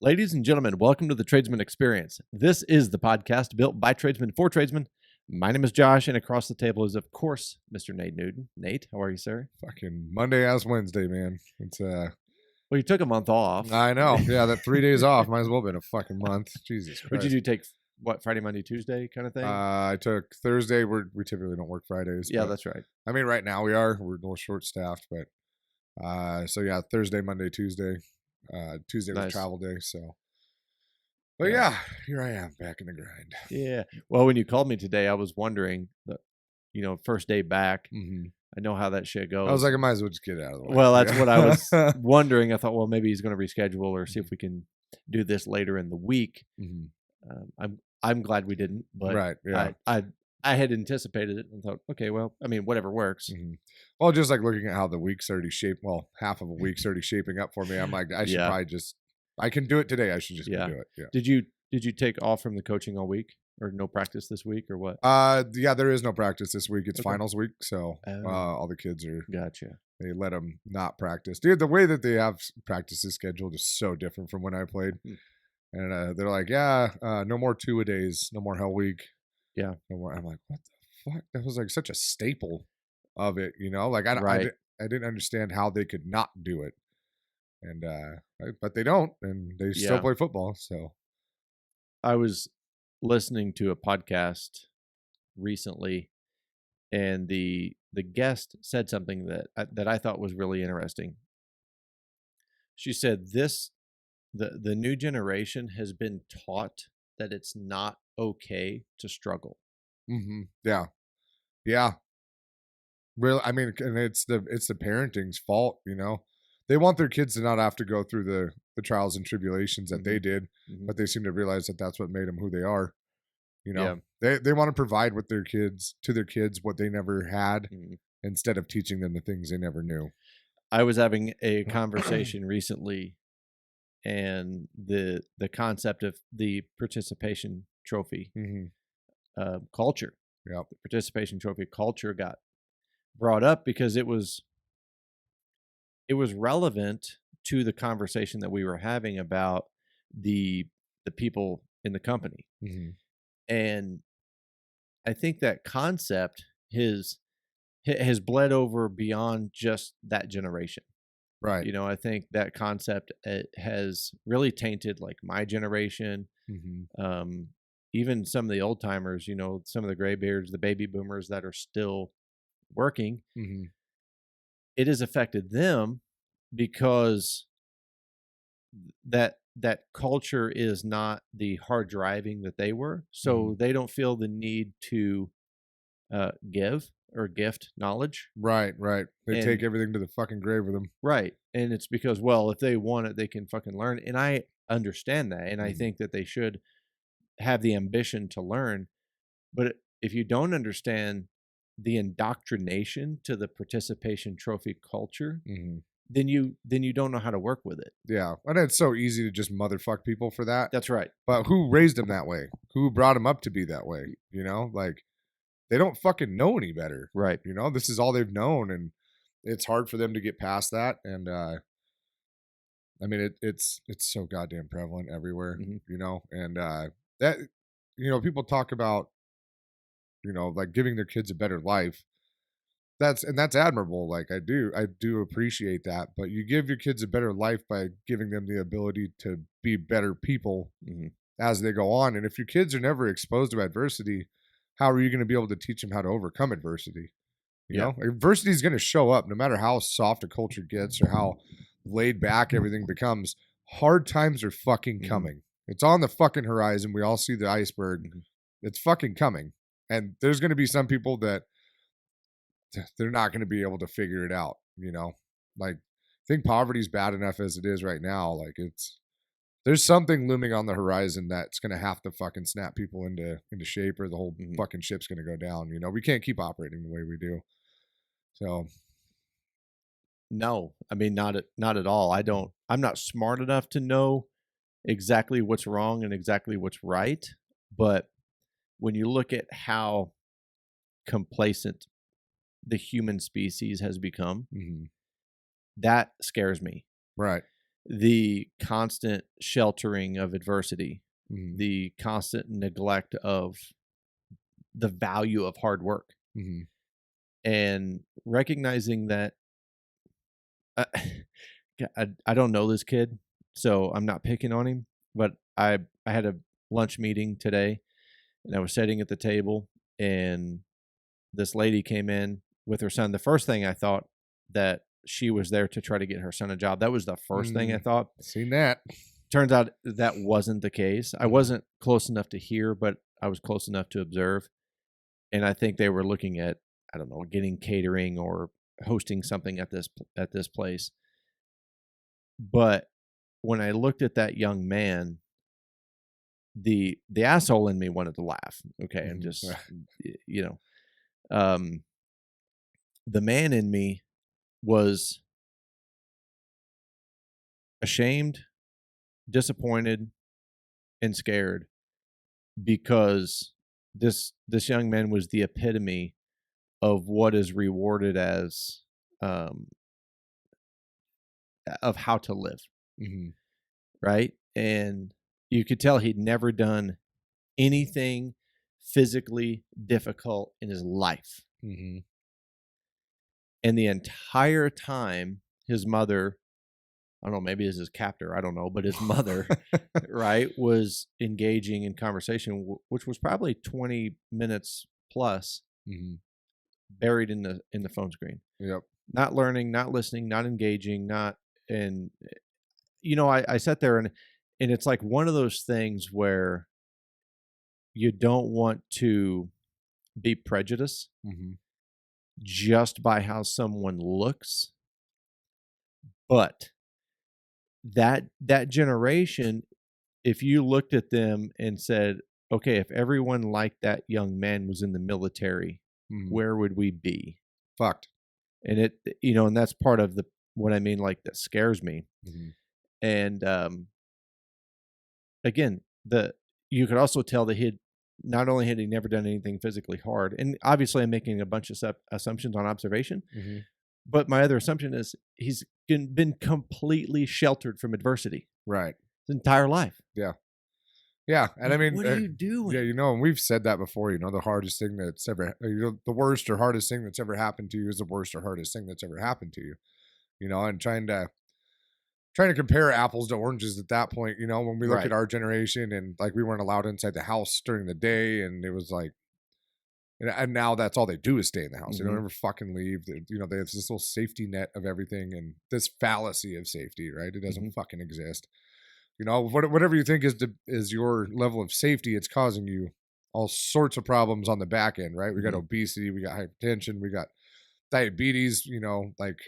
Ladies and gentlemen, welcome to the Tradesman Experience. This is the podcast built by tradesmen for tradesmen. My name is Josh, and across the table is, of course, Mr. Nate Newton. Nate, how are you, sir? Fucking Monday as Wednesday, man. It's Well, you took a month off. I know. Yeah, that 3 days off might as well have been a fucking month. Jesus Christ. What did you take? What, Friday, Monday, Tuesday kind of thing? I took Thursday. We typically don't work Fridays. Yeah, but, that's right. I mean, right now we're a little short staffed, but so yeah, Thursday, Monday, Tuesday. Tuesday was Nice. travel day, so. But Yeah. yeah, here I am back in the grind. Yeah. Well, when you called me today, I was wondering, first day back. Mm-hmm. I know how that shit goes. I was like, I might as well just get it out of the way. Well, that's what I was wondering. I thought, well, maybe he's going to reschedule or see if we can do this later in the week. Mm-hmm. I'm glad we didn't, but Right. Yeah. I had anticipated it and thought, okay, well, I mean, whatever works. Mm-hmm. Well, just like looking at how the week's already shaped. Well, half of a week's already shaping up for me. I'm like, I should Yeah. probably just. I can do it today. I should just Yeah. go do it. Yeah. Did you take off from the coaching all week or no practice this week or what? Yeah, there is no practice this week. It's Okay. finals week, so Oh. all the kids are. Gotcha. They let them not practice. Dude, the way that they have practices scheduled is so different from when I played. And they're like, yeah, no more 2-a-days, no more Hell Week. Yeah. No more. I'm like, what the fuck? That was like such a staple of it, you know? Like I Right. didn't understand how they could not do it, and but they don't, and they still Yeah. play football. So I was listening to a podcast recently, and the guest said something that I thought was really interesting. She said the new generation has been taught that it's not okay to struggle. yeah, yeah. Really, I mean, and it's the parenting's fault, you know. They want their kids to not have to go through the trials and tribulations that they did, Mhm. but they seem to realize that that's what made them who they are. You know, Yeah. they want to provide with their kids what they never had, Mhm. instead of teaching them the things they never knew. I was having a conversation recently, and the concept of the participation trophy culture, Yep. the participation trophy culture got brought up because it was relevant to the conversation that we were having about the people in the company. And I think that concept has bled over beyond just that generation. Right. You know, I think that concept has really tainted like my generation, even some of the old timers, you know, some of the graybeards, the baby boomers that are still working. It has affected them because that culture is not the hard driving that they were. So they don't feel the need to give or gift knowledge. Right. They And- take everything to the fucking grave with them. Right. And it's because, well, if they want it, they can fucking learn. And I understand that. And I Mhm. think that they should have the ambition to learn. But if you don't understand the indoctrination to the participation trophy culture, then you don't know how to work with it. Yeah, and it's so easy to just motherfuck people for that. That's right. But who raised them that way? Who brought them up to be that way? You know, like they don't fucking know any better. Right. You know, this is all they've known, and it's hard for them to get past that. And I mean, it's so goddamn prevalent everywhere. You know, and that, you know, people talk about, you know, like giving their kids a better life. That's admirable. Like I do appreciate that. But you give your kids a better life by giving them the ability to be better people as they go on. And if your kids are never exposed to adversity, how are you going to be able to teach them how to overcome adversity? You know, adversity is going to show up no matter how soft a culture gets or how laid back everything becomes. Hard times are fucking coming. It's on the fucking horizon. We all see the iceberg. It's fucking coming. And there's going to be some people that they're not going to be able to figure it out, you know? Like, I think poverty's bad enough as it is right now. Like, there's something looming on the horizon that's going to have to fucking snap people into shape, or the whole fucking ship's going to go down. You know, we can't keep operating the way we do. So, no, I mean, not at all. I'm not smart enough to know exactly what's wrong and exactly what's right. But when you look at how complacent the human species has become, that scares me. Right. the constant sheltering of adversity, the constant neglect of the value of hard work, and recognizing that I don't know this kid, so I'm not picking on him, but I had a lunch meeting today, and I was sitting at the table, and this lady came in with her son. The first thing I thought that she was there to try to get her son a job. That was the first thing I thought. Seen that. Turns out that wasn't the case. I wasn't close enough to hear, but I was close enough to observe. And I think they were looking at, I don't know, getting catering or hosting something at this place. But when I looked at that young man, the asshole in me wanted to laugh. Okay, and just the man in me was ashamed, disappointed, and scared, because this young man was the epitome of what is rewarded as of how to live, right? And you could tell he'd never done anything physically difficult in his life. And the entire time, his mother, I don't know, maybe it's his captor, I don't know, but his mother, right, was engaging in conversation, which was probably 20 minutes plus, buried in the phone screen. Yep. Not learning, not listening, not engaging, and I sat there and it's like one of those things where you don't want to be prejudiced just by how someone looks, but that generation, if you looked at them and said, okay, if everyone like that young man was in the military, where would we be? Fucked. And it, and that's part of what I mean, like, that scares me. And again, you could also tell that not only had he never done anything physically hard, and obviously I'm making a bunch of assumptions on observation, but my other assumption is he's been completely sheltered from adversity, right, his entire life. Yeah, and I mean, what are you doing? Yeah, and we've said that before. The hardest thing that's ever, the worst or hardest thing that's ever happened to you is the worst or hardest thing that's ever happened to you. And trying to compare apples to oranges at that point. When we look at our generation, and like, we weren't allowed inside the house during the day, and it was like, and now that's all they do is stay in the house. They don't ever fucking leave. They have this little safety net of everything, and this fallacy of safety, right? It doesn't fucking exist. Whatever you think is your level of safety, it's causing you all sorts of problems on the back end, right? We got obesity, we got hypertension, we got diabetes. Like,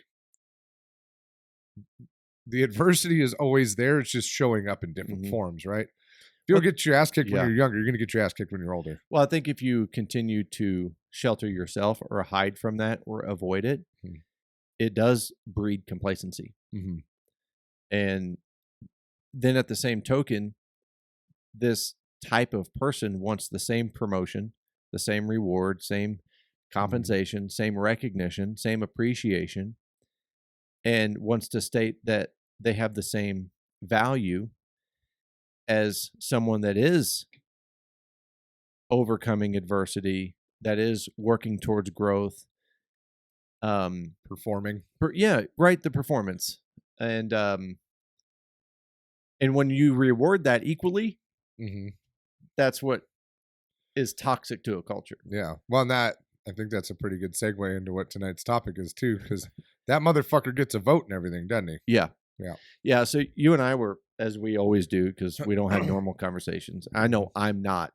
the adversity is always there. It's just showing up in different forms, right? If you don't get your ass kicked when you're younger, you're going to get your ass kicked when you're older. Well, I think if you continue to shelter yourself or hide from that or avoid it, it does breed complacency. And then at the same token, this type of person wants the same promotion, the same reward, same compensation, same recognition, same appreciation, and wants to state that they have the same value as someone that is overcoming adversity, that is working towards growth, performing. The performance. And when you reward that equally, that's what is toxic to a culture. Yeah. Well, I think that's a pretty good segue into what tonight's topic is too, because that motherfucker gets a vote and everything, doesn't he? Yeah. So you and I were, as we always do, because we don't have normal conversations. I know I'm not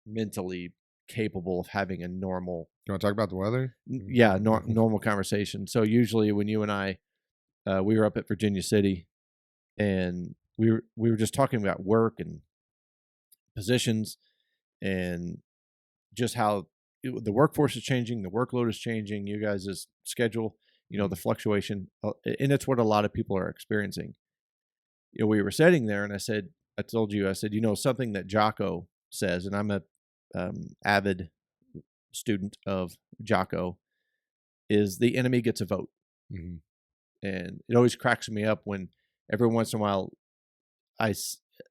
mentally capable of having a normal. You want to talk about the weather? Yeah, normal conversation. So usually when you and I, we were up at Virginia City, and we were just talking about work and positions, and just how the workforce is changing, the workload is changing, you guys' schedule, the fluctuation, and it's what a lot of people are experiencing. We were sitting there, and I said, something that Jocko says, and I'm a avid student of Jocko, is the enemy gets a vote. And it always cracks me up when every once in a while,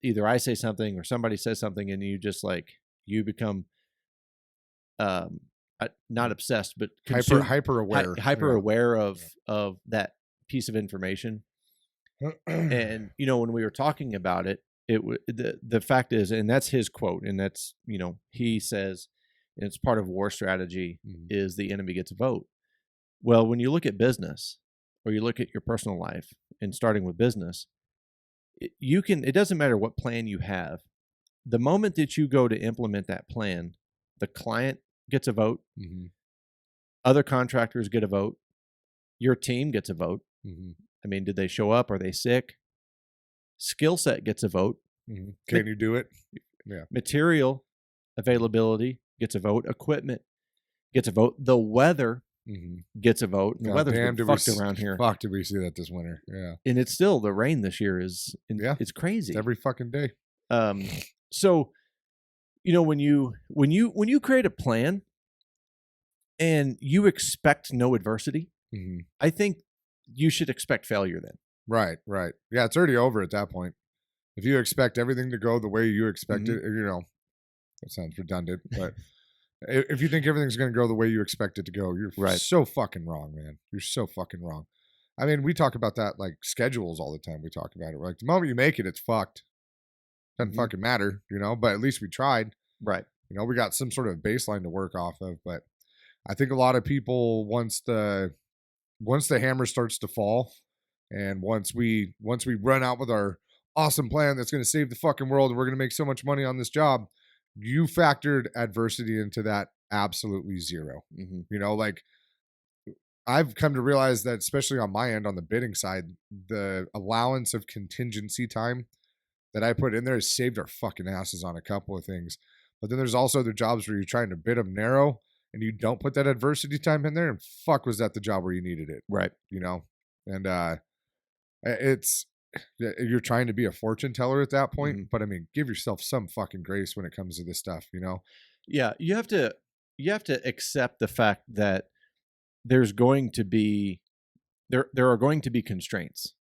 either I say something or somebody says something, and you just like you become not obsessed, but hyper aware, hyper aware of that piece of information. And when we were talking about it, the fact is, and that's his quote, and that's he says, and it's part of war strategy, is the enemy gets a vote. Well, when you look at business, or you look at your personal life, and starting with business, it doesn't matter what plan you have. The moment that you go to implement that plan, the client gets a vote, other contractors get a vote, your team gets a vote. I mean, did they show up? Are they sick? Skill set gets a vote. Can you do it? Yeah. Material availability gets a vote. Equipment gets a vote. The weather gets a vote. And the weather's been fucked around here. Fuck, did we see that this winter? Yeah. And it's still, the rain this year is, it's crazy. It's every fucking day. So, when you create a plan and you expect no adversity, I think you should expect failure then. Right. Yeah, it's already over at that point. If you expect everything to go the way you expect it, that sounds redundant, but if you think everything's going to go the way you expect it to go, you're so fucking wrong, man. You're so fucking wrong. I mean, we talk about that like schedules all the time. We talk about it. We're like, the moment you make it, it's fucked. Doesn't fucking matter, but at least we tried. Right. We got some sort of baseline to work off of, but I think a lot of people, once the hammer starts to fall, and once we run out with our awesome plan that's going to save the fucking world and we're going to make so much money on this job, you factored adversity into that absolutely zero. Like I've come to realize that, especially on my end, on the bidding side, the allowance of contingency time that I put in there has saved our fucking asses on a couple of things. But then there's also the jobs where you're trying to bid them narrow and you don't put that adversity time in there, and fuck, was that the job where you needed it. Right. And you're trying to be a fortune teller at that point, but I mean, give yourself some fucking grace when it comes to this stuff, Yeah, you have to accept the fact that there's going to be there are going to be constraints.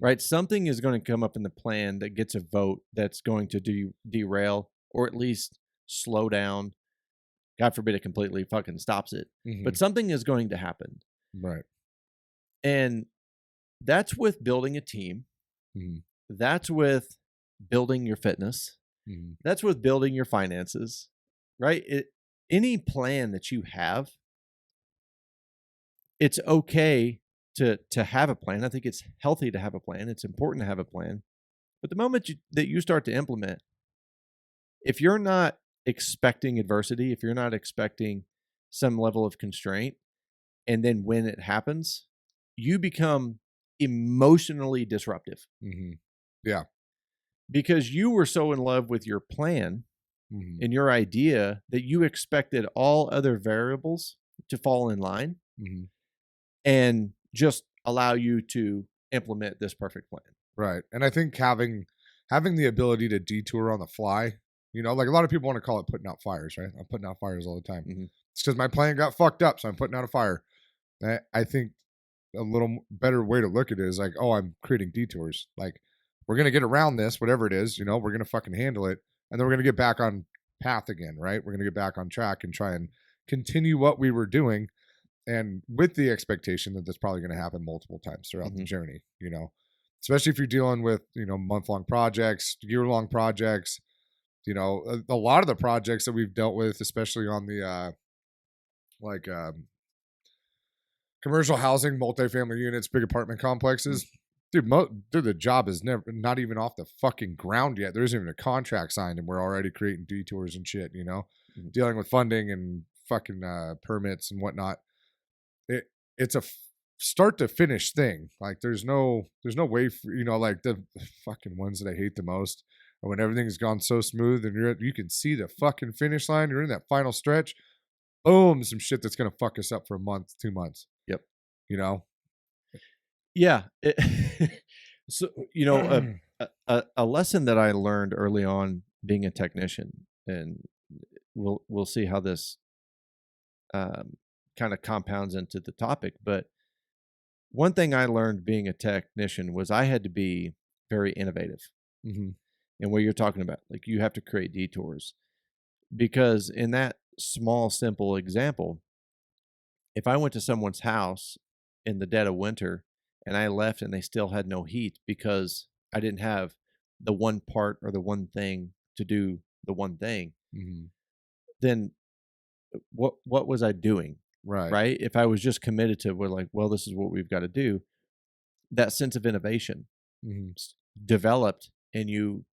Right? Something is going to come up in the plan that gets a vote that's going to derail, or at least slow down. God forbid it completely fucking stops it. But something is going to happen. Right. And that's with building a team. That's with building your fitness. That's with building your finances. Right? Any plan that you have, it's okay to have a plan. I think it's healthy to have a plan. It's important to have a plan. But the moment that you start to implement, if you're not expecting adversity, if you're not expecting some level of constraint, and then when it happens, you become emotionally disruptive. Yeah. Because you were so in love with your plan and your idea that you expected all other variables to fall in line and just allow you to implement this perfect plan. Right. And I think having the ability to detour on the fly, like a lot of people want to call it putting out fires, right? I'm putting out fires all the time. It's because my plan got fucked up, so I'm putting out a fire. I think a little better way to look at it is like, oh, I'm creating detours. Like, we're going to get around this, whatever it is, we're going to fucking handle it. And then we're going to get back on path again, right? We're going to get back on track and try and continue what we were doing. And with the expectation that that's probably going to happen multiple times throughout the journey, especially if you're dealing with, month-long projects, year-long projects, a lot of the projects that we've dealt with, especially on the, commercial housing, multifamily units, big apartment complexes, dude, the job is not even off the fucking ground yet. There isn't even a contract signed and we're already creating detours and shit, dealing with funding and fucking permits and whatnot. It's a start to finish thing. Like there's no way for, like the fucking ones that I hate the most are when everything's gone so smooth and you can see the fucking finish line. You're in that final stretch. Boom, some shit that's going to fuck us up for a month, 2 months. Yep. Yeah. So, a lesson that I learned early on being a technician, and we'll see how this kind of compounds into the topic, but one thing I learned being a technician was I had to be very innovative. Mm-hmm. And what you're talking about, like you have to create detours, because in that small, simple example, if I went to someone's house in the dead of winter and I left and they still had no heat because I didn't have the one part or the one thing to do the one thing, Mm-hmm. then what was I doing? Right. Right? If I was just committed to, we're like, well, this is what we've got to do, that sense of innovation Mm-hmm. developed, and you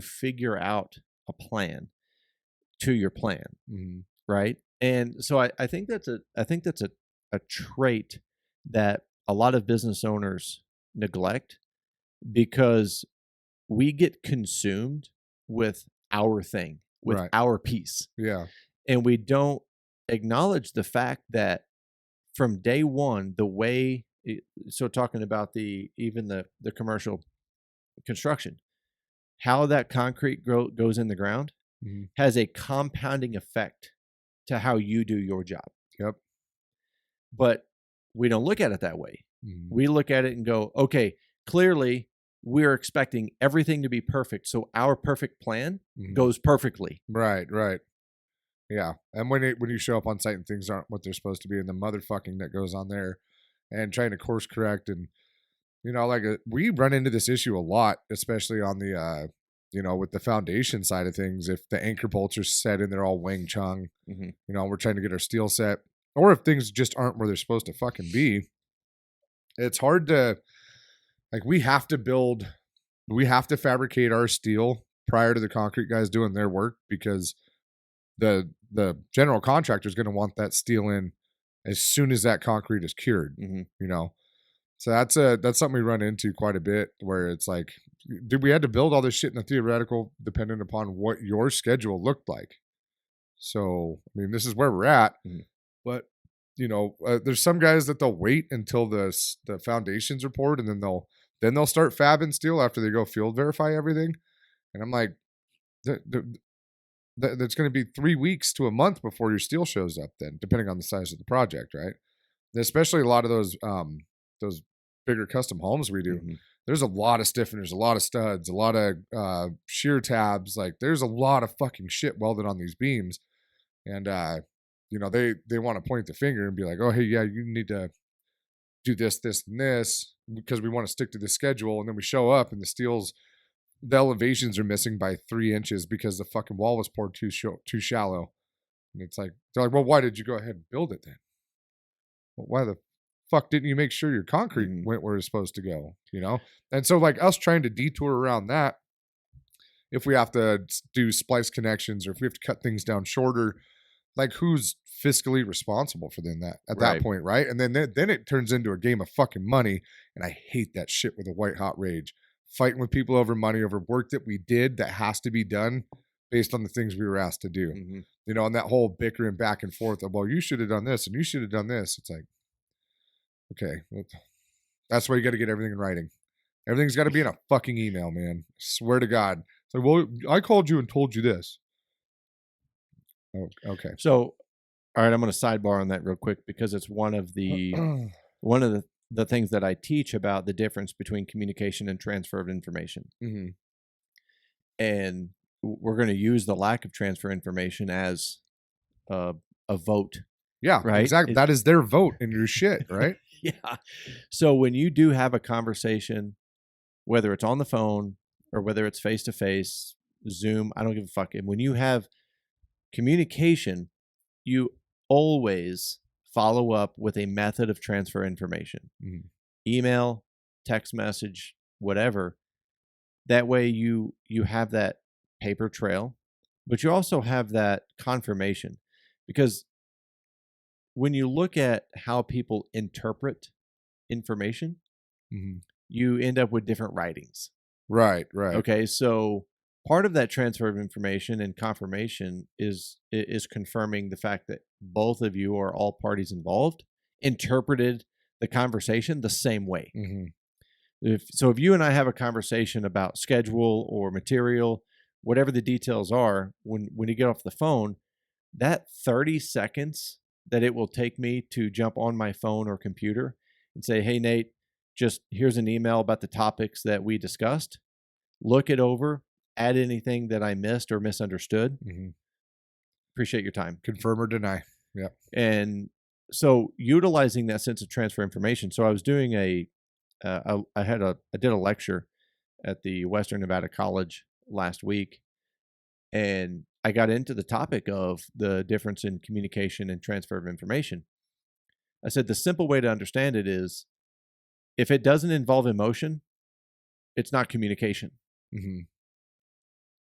figure out a plan to your plan, Mm-hmm. right? And so I think that's a trait that a lot of business owners neglect, because we get consumed with our thing, with Right. our piece, Yeah. and we don't acknowledge the fact that from day one, the way so talking about even the commercial construction, how that concrete goes in the ground Mm-hmm. has a compounding effect to how you do your job. Yep. But we don't look at it that way. Mm-hmm. We look at it and go, okay, clearly we're expecting everything to be perfect, so our perfect plan Mm-hmm. goes perfectly. Right. Right. Yeah. And when you show up on site and things aren't what they're supposed to be, and the motherfucking that goes on there, and trying to course correct, and like we run into this issue a lot, especially on the with the foundation side of things. If the anchor bolts are set and they're all Wang Chung, Mm-hmm. we're trying to get our steel set, or if things just aren't where they're supposed to fucking be, it's hard to, like, we have to fabricate our steel prior to the concrete guys doing their work, because the general contractor is going to want that steel in as soon as that concrete is cured. Mm-hmm. So that's something we run into quite a bit, where it's like, dude, we had to build all this shit in the theoretical dependent upon what your schedule looked like. So, I mean, this is where we're at. Mm-hmm. But, there's some guys that they'll wait until the foundations report, and then they'll start fabbing steel after they go field verify everything. And I'm like, that's going to be 3 weeks to a month before your steel shows up, then, depending on the size of the project, right? And especially a lot of those bigger custom homes we do. Mm-hmm. There's a lot of stiffeners, a lot of studs, a lot of shear tabs. Like, there's a lot of fucking shit welded on these beams. And, they want to point the finger and be like, oh, hey, yeah, you need to do this, this, and this, because we want to stick to the schedule. And then we show up and the elevations are missing by 3 inches because the fucking wall was poured too shallow. And it's like, they're like, well, why did you go ahead and build it then? Well, why the fuck didn't you make sure your concrete went where it's supposed to go? And so, like, us trying to detour around that, if we have to do splice connections, or if we have to cut things down shorter, like, who's fiscally responsible for that point, right? And then it turns into a game of fucking money, and I hate that shit with a white hot rage. Fighting with people over money, over work that we did that has to be done based on the things we were asked to do. Mm-hmm. And that whole bickering back and forth of, well, you should have done this and you should have done this. It's like, okay, well, that's why you got to get everything in writing. Everything's got to be in a fucking email, man. I swear to God. It's like, well, I called you and told you this. Oh, okay. So, all right, I'm going to sidebar on that real quick, because it's one of the things that I teach about the difference between communication and transfer of information. Mm-hmm. And we're going to use the lack of transfer information as a vote. Yeah, right. Exactly. That is their vote in your shit, right? Yeah. So when you do have a conversation, whether it's on the phone or whether it's face to face, Zoom, I don't give a fuck. And when you have communication, you always follow up with a method of transfer information. Mm-hmm. Email, text message, whatever. That way you have that paper trail, but you also have that confirmation, because when you look at how people interpret information, you end up with different writings. Right, right. Okay, so part of that transfer of information and confirmation is confirming the fact that both of you, or all parties involved, interpreted the conversation the same way. If you and I have a conversation about schedule or material, whatever the details are, when you get off the phone, that 30 seconds that it will take me to jump on my phone or computer and say, hey, Nate, just here's an email about the topics that we discussed. Look it over, add anything that I missed or misunderstood. Appreciate your time. Confirm or deny. Yeah. And so utilizing that sense of transfer information. So I was doing I did a lecture at the Western Nevada College last week, and I got into the topic of the difference in communication and transfer of information. I said the simple way to understand it is, if it doesn't involve emotion, it's not communication.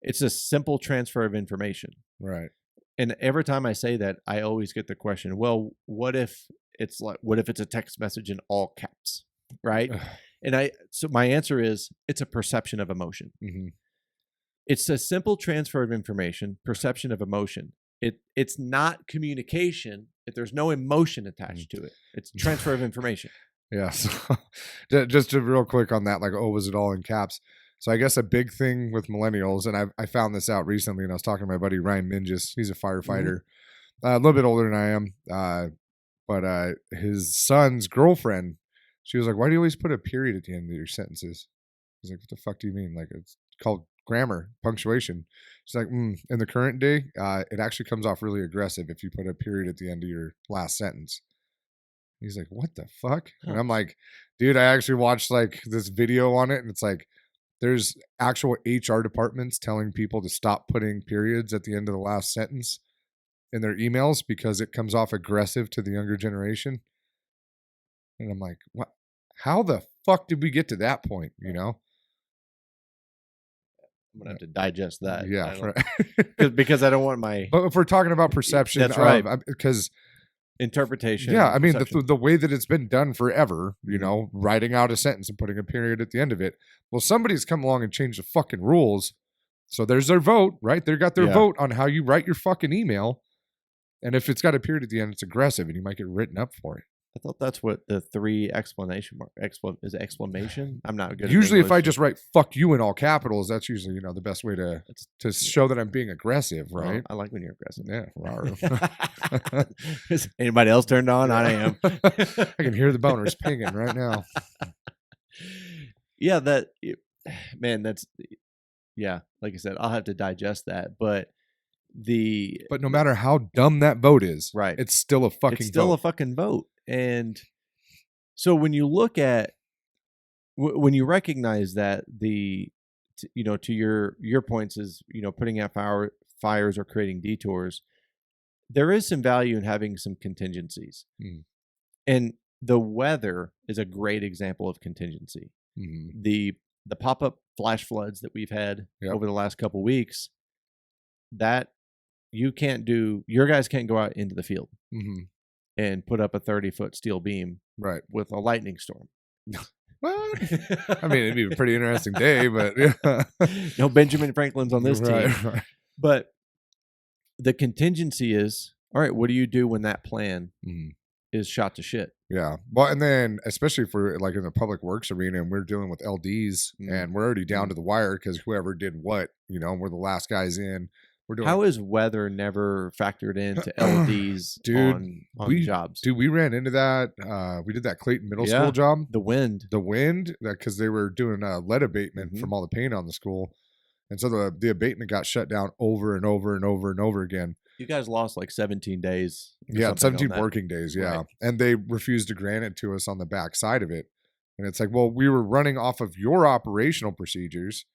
It's a simple transfer of information. Right. And every time I say that, I always get the question, well, what if it's a text message in all caps, right? So my answer is, it's a perception of emotion. It's a simple transfer of information, perception of emotion. It's not communication if there's no emotion attached to it. It's transfer of information. Yeah. So just to real quick on that, like, was it all in caps? So I guess a big thing with millennials, and I found this out recently, and I was talking to my buddy Ryan Mingus. He's a firefighter, a little bit older than I am, but his son's girlfriend, she was like, "Why do you always put a period at the end of your sentences?" I was like, "What the fuck do you mean? Like, it's called grammar, punctuation." She's like, "In the current day, it actually comes off really aggressive if you put a period at the end of your last sentence." He's like, "What the fuck?" And I'm like, "Dude, I actually watched like this video on it, and it's like, there's actual HR departments telling people to stop putting periods at the end of the last sentence in their emails because it comes off aggressive to the younger generation." And I'm like, "What? How the fuck did we get to that point?" You know? I'm gonna have to digest that. Yeah, right. because I don't want my. But if we're talking about perception, that's right. Because interpretation. Yeah, I mean the way that it's been done forever, you know, writing out a sentence and putting a period at the end of it. Well, somebody's come along and changed the fucking rules. So there's their vote, right? They got their vote on how you write your fucking email. And if it's got a period at the end, it's aggressive and you might get written up for it. I thought that's what the 3 exclamation mark is exclamation. I'm not good. Usually if I just write "fuck you" in all capitals, that's usually, you know, the best way to show that I'm being aggressive, right? I like when you're aggressive. Yeah. Is anybody else turned on? I am. I can hear the boners pinging right now. Yeah, that's like I said, I'll have to digest that, but no matter how dumb that vote is, right, it's still a fucking a fucking vote. And so when you look at when you recognize that to your points is, you know, putting out fires or creating detours, there is some value in having some contingencies. And the weather is a great example of contingency. The pop-up flash floods that we've had over the last couple of weeks, that your guys can't go out into the field and put up a 30-foot steel beam with a lightning storm. What? I mean, it'd be a pretty interesting day, but yeah. No Benjamin Franklin's on this team. Right. But the contingency is, all right, what do you do when that plan is shot to shit? Yeah. Well, and then especially for like in the public works arena, and we're dealing with LDs and we're already down to the wire because whoever did what, you know, we're the last guys in. How is weather never factored into LDs on jobs? Dude, we ran into that. We did that Clayton Middle School job. The wind, because they were doing lead abatement from all the paint on the school. And so the abatement got shut down over and over and over and over again. You guys lost like 17 days. Yeah, 17 working days, yeah. Right. And they refused to grant it to us on the back side of it. And it's like, well, we were running off of your operational procedures.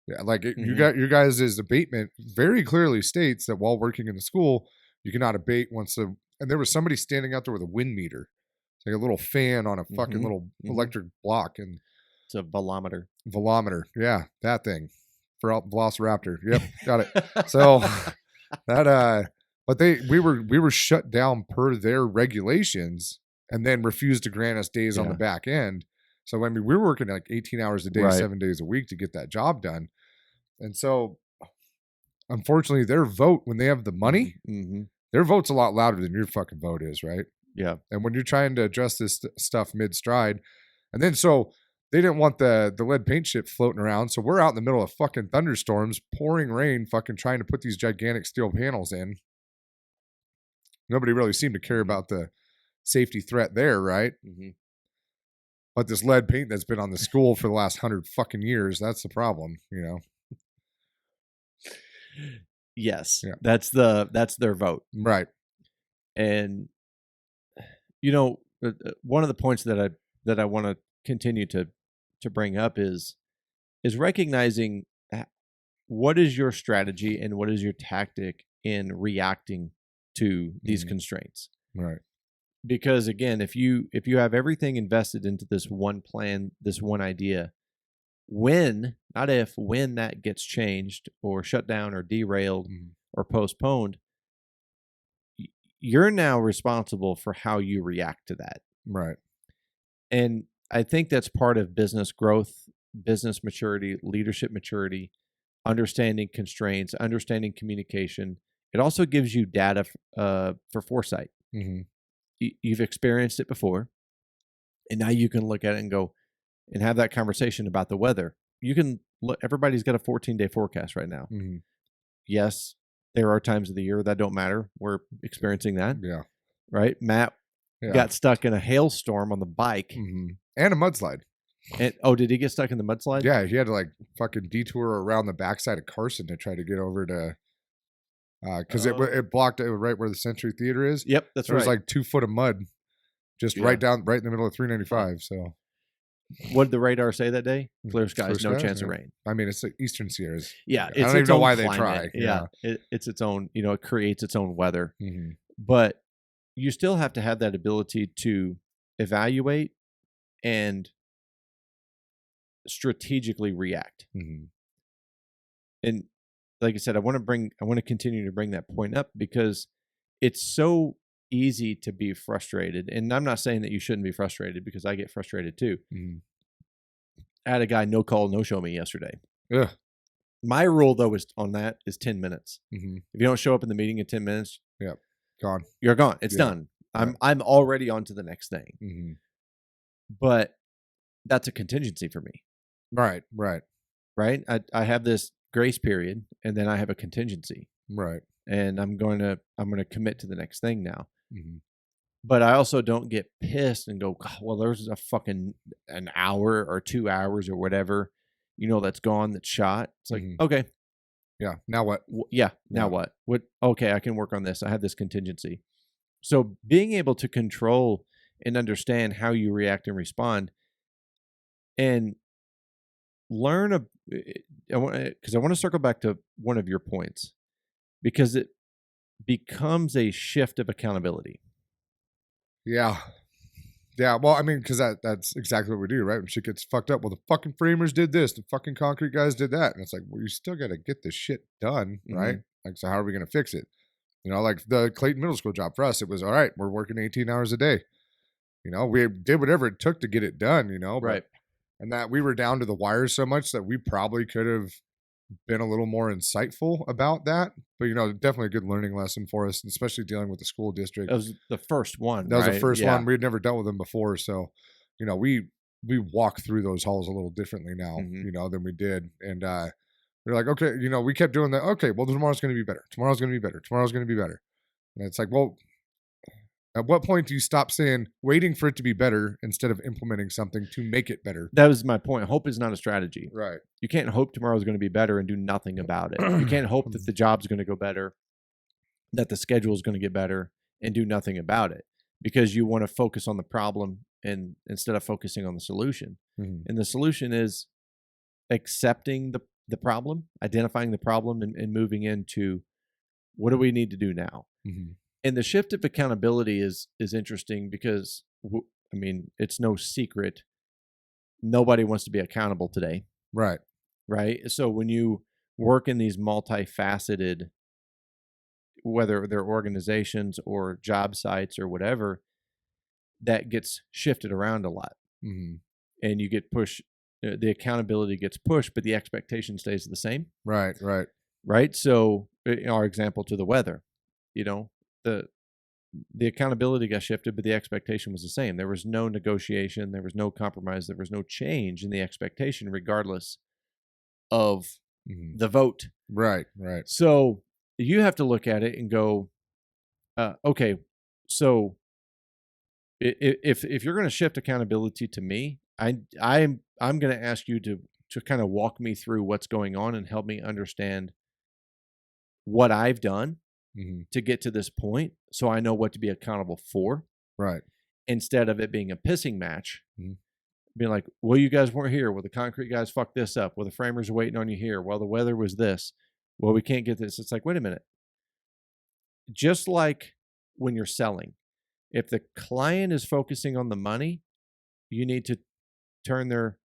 Yeah, like you got your guys' abatement very clearly states that while working in the school, you cannot abate and there was somebody standing out there with a wind meter. It's like a little fan on a fucking little electric block, and it's a velometer. Yeah, that thing. For Velociraptor. Yep, got it. So that but we were shut down per their regulations and then refused to grant us days on the back end. So I mean, we were working like 18 hours a day, 7 days a week to get that job done. And so, unfortunately, their vote, when they have the money, their vote's a lot louder than your fucking vote is, right? Yeah. And when you're trying to address this stuff mid-stride, and then so they didn't want the lead paint shit floating around, so we're out in the middle of fucking thunderstorms, pouring rain, fucking trying to put these gigantic steel panels in. Nobody really seemed to care about the safety threat there, right? But this lead paint that's been on the school for the last 100 fucking years, that's the problem, you know? Yes. Yeah. That's their vote. Right. And, you know, one of the points that I want to continue to bring up is recognizing what is your strategy and what is your tactic in reacting to these constraints. Right. Because again, if you have everything invested into this one plan, this one idea, when, not if, when that gets changed or shut down or derailed or postponed, you're now responsible for how you react to that. Right. And I think that's part of business growth, business maturity, leadership maturity, understanding constraints, understanding communication. It also gives you data for foresight. You've experienced it before, and now you can look at it and go and have that conversation about the weather. You can look, everybody's got a 14-day forecast right now. Yes, there are times of the year that don't matter. We're experiencing that. Yeah. Right? Matt got stuck in a hailstorm on the bike. And a mudslide. And did he get stuck in the mudslide? Yeah, he had to like fucking detour around the backside of Carson to try to get over to because it blocked it right where the Century Theater is. Yep, that's right. There was like 2 foot of mud just right in the middle of 395. So what did the radar say that day? Clear skies, no chance of rain. I mean, it's the Eastern Sierras. Yeah, I don't even know why they try. Yeah, it's its own. You know, it creates its own weather. But you still have to have that ability to evaluate and strategically react. And like I said, I want to continue to bring that point up because it's so easy to be frustrated. And I'm not saying that you shouldn't be frustrated because I get frustrated too. I had a guy no call, no show me yesterday. Yeah. My rule though is 10 minutes. If you don't show up in the meeting in 10 minutes, gone. You're gone. It's done. I'm already on to the next thing. But that's a contingency for me. Right. I have this grace period and then I have a contingency. Right. And I'm going to commit to the next thing now. But I also don't get pissed and go, well, there's a fucking an hour or 2 hours or whatever, you know, that's gone, that's shot. It's like, okay. Yeah. Now what? Now what? Okay, I can work on this. I have this contingency. So being able to control and understand how you react and respond and learn because I want to circle back to one of your points because it becomes a shift of accountability. Yeah. Well, I mean, because that's exactly what we do, right? When shit gets fucked up, well, the fucking framers did this, the fucking concrete guys did that, and it's like, well, you still got to get this shit done, right? Like, so how are we gonna fix it? You know, like the Clayton Middle School job for us, it was all right. We're working 18 hours a day. You know, we did whatever it took to get it done. You know, right? And that we were down to the wire so much that we probably could have been a little more insightful about that. But, you know, definitely a good learning lesson for us, especially dealing with the school district. That was the first one. That was the first one. We had never dealt with them before. So, you know, we walk through those halls a little differently now, you know, than we did. And we're like, okay, you know, we kept doing that. Okay, well, tomorrow's going to be better. Tomorrow's going to be better. Tomorrow's going to be better. And it's like, well, at what point do you stop waiting for it to be better instead of implementing something to make it better? That was my point. Hope is not a strategy. Right. You can't hope tomorrow's going to be better and do nothing about it. You can't hope that the job's going to go better, that the schedule is going to get better and do nothing about it because you want to focus on the problem and instead of focusing on the solution. And the solution is accepting the problem, identifying the problem and moving into what do we need to do now? And the shift of accountability is interesting because, I mean, it's no secret. Nobody wants to be accountable today. Right. So when you work in these multifaceted, whether they're organizations or job sites or whatever, that gets shifted around a lot. And you get pushed, the accountability gets pushed, but the expectation stays the same. Right. So our example to the weather, you know, the accountability got shifted, but the expectation was the same. There was no negotiation. There was no compromise. There was no change in the expectation, regardless of the vote. Right. So you have to look at it and go, okay, so if you're going to shift accountability to me, I'm going to ask you to kind of walk me through what's going on and help me understand what I've done to get to this point, so I know what to be accountable for. Right. Instead of it being a pissing match, being like, well, you guys weren't here. Well, the concrete guys fucked this up. Well, the framers are waiting on you here. Well, the weather was this. Well, we can't get this. It's like, wait a minute. Just like when you're selling, if the client is focusing on the money, you need to turn their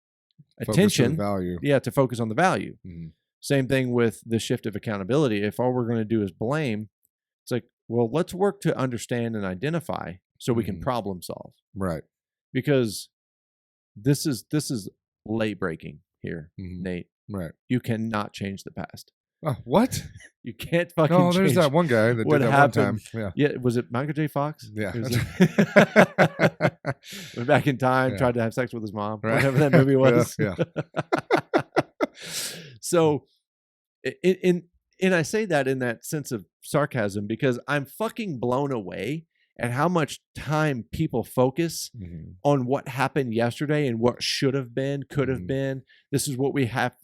attention to focus on the value. Same thing with the shift of accountability. If all we're going to do is blame, it's like, well, let's work to understand and identify so we can problem solve. Right. Because this is late breaking here, Nate. Right. You cannot change the past. What? You can't fucking change. Oh, there's that one guy that did that happened. One time. Yeah. Was it Michael J. Fox? Yeah. Went back in time, tried to have sex with his mom. Right. Whatever that movie was. Yeah. So, and I say that in that sense of sarcasm because I'm fucking blown away at how much time people focus on what happened yesterday and what should have been, could have been. This is what we have,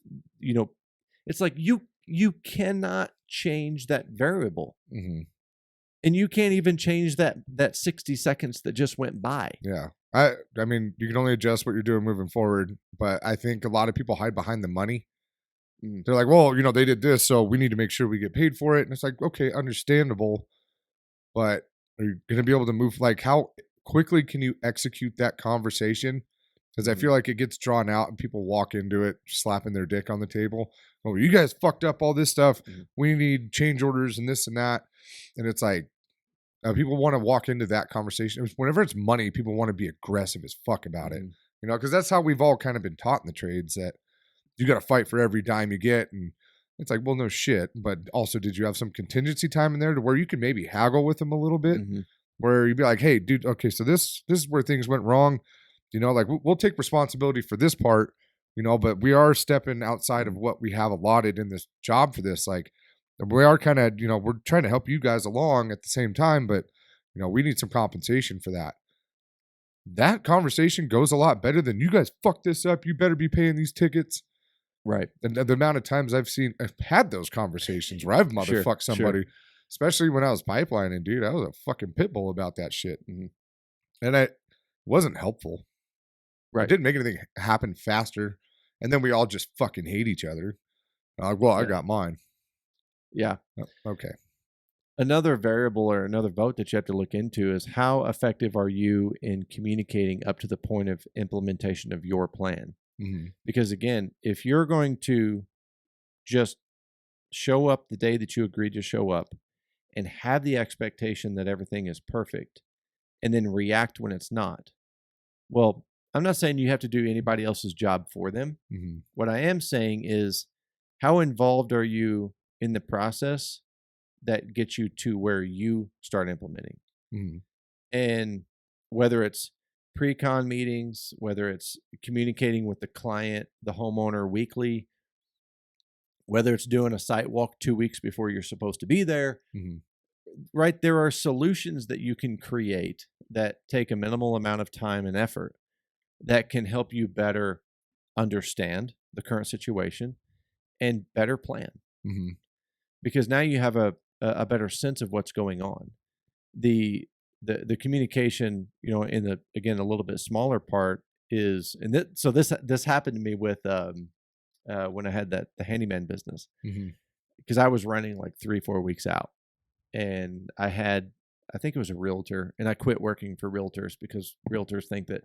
it's like you cannot change that variable. And you can't even change that 60 seconds that just went by. Yeah. I mean, you can only adjust what you're doing moving forward, but I think a lot of people hide behind the money. They're like, well, they did this, so we need to make sure we get paid for it. And it's like, okay, understandable, but are you going to be able to move? Like, how quickly can you execute that conversation? Because I feel like it gets drawn out and people walk into it slapping their dick on the table. Oh, you guys fucked up all this stuff. We need change orders and this and that. And it's like, people want to walk into that conversation. Whenever it's money, people want to be aggressive as fuck about it. Because that's how we've all kind of been taught in the trades, that you got to fight for every dime you get. And it's like, well, no shit. But also, did you have some contingency time in there to where you can maybe haggle with them a little bit? Where you'd be like, hey, dude, okay, so this is where things went wrong. Like we'll take responsibility for this part, but we are stepping outside of what we have allotted in this job for this. Like, we are kind of, we're trying to help you guys along at the same time, but, we need some compensation for that. That conversation goes a lot better than, you guys fucked this up. You better be paying these tickets. Right. And the amount of times I've had those conversations where I've motherfucked somebody, especially when I was pipelining, dude, I was a fucking pit bull about that shit. And it wasn't helpful. Right. It didn't make anything happen faster. And then we all just fucking hate each other. I got mine. Yeah. Okay. Another variable or another vote that you have to look into is how effective are you in communicating up to the point of implementation of your plan? Because again, if you're going to just show up the day that you agreed to show up and have the expectation that everything is perfect and then react when it's not, well, I'm not saying you have to do anybody else's job for them. What I am saying is, how involved are you in the process that gets you to where you start implementing? And whether it's pre-con meetings, whether it's communicating with the client, the homeowner weekly, whether it's doing a site walk 2 weeks before you're supposed to be there, right? There are solutions that you can create that take a minimal amount of time and effort that can help you better understand the current situation and better plan. Because now you have a better sense of what's going on. The communication, in the, again, a little bit smaller part is, and so this happened to me with when I had the handyman business, because I was running like 3-4 weeks out, and I think it was a realtor, and I quit working for realtors because realtors think that